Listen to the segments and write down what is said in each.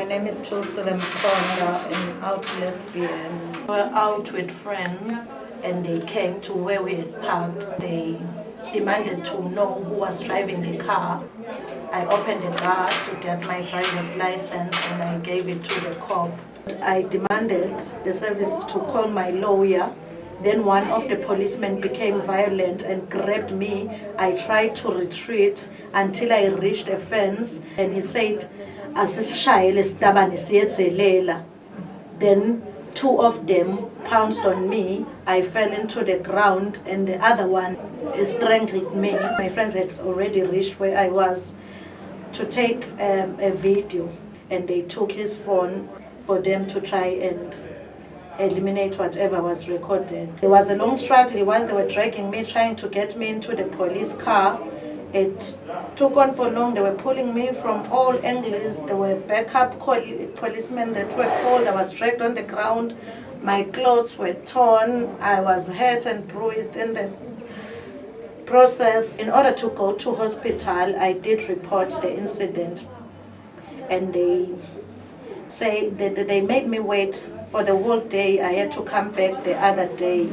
My name is Thulisile and out lesbian. We were out with friends and they came to where we had parked. They demanded to know who was driving the car. I opened the car to get my driver's license and I gave it to the cop. I demanded the service to call my lawyer. Then one of the policemen became violent and grabbed me. I tried to retreat until I reached a fence and he said, then two of them pounced on me. I fell into the ground and the other one strangled me. My friends had already reached where I was to take a video and they took his phone for them to try and eliminate whatever was recorded. There was a long struggle while they were dragging me, trying to get me into the police car. It took on for long. They were pulling me from all angles. There were backup policemen that were called. I was dragged on the ground. My clothes were torn. I was hurt and bruised in the process. In order to go to hospital, I did report the incident and they say that they made me wait for the whole day. I had to come back the other day.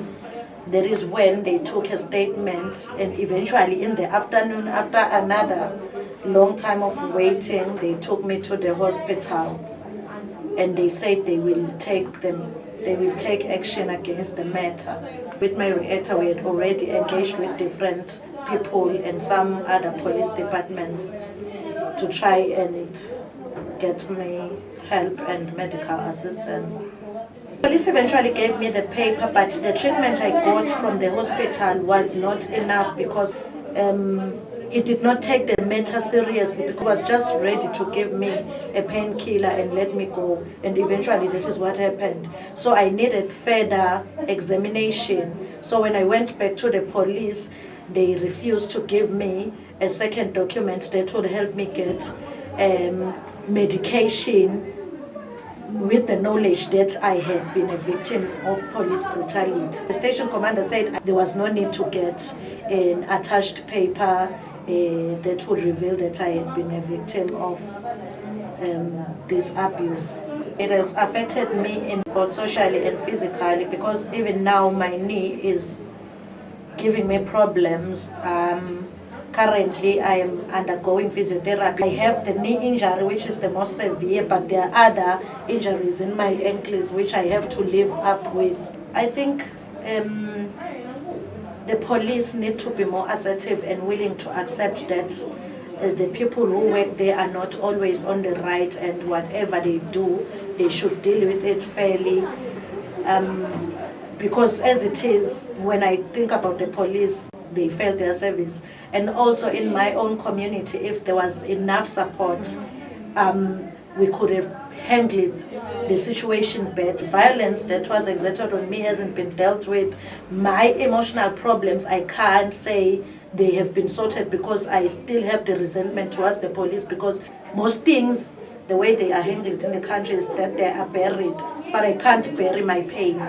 That is when they took a statement, and eventually in the afternoon, after another long time of waiting, they took me to the hospital and they said they will take action against the matter. With my reactor, we had already engaged with different people and some other police departments to try and get me help and medical assistance. Police eventually gave me the paper, but the treatment I got from the hospital was not enough because it did not take the matter seriously, because it was just ready to give me a painkiller and let me go, and eventually that is what happened. So I needed further examination. So when I went back to the police, they refused to give me a second document that would help me get medication with the knowledge that I had been a victim of police brutality. The station commander said there was no need to get an attached paper that would reveal that I had been a victim of this abuse. It has affected me in both socially and physically, because even now my knee is giving me problems. Currently, I am undergoing physiotherapy. I have the knee injury, which is the most severe, but there are other injuries in my ankles which I have to live up with. I think the police need to be more assertive and willing to accept that the people who work there are not always on the right, and whatever they do, they should deal with it fairly. Because as it is, when I think about the police, they failed their service. And also in my own community, if there was enough support, we could have handled the situation better. Violence that was exerted on me hasn't been dealt with. My emotional problems, I can't say they have been sorted, because I still have the resentment towards the police, because most things, the way they are handled in the country is that they are buried, but I can't bury my pain.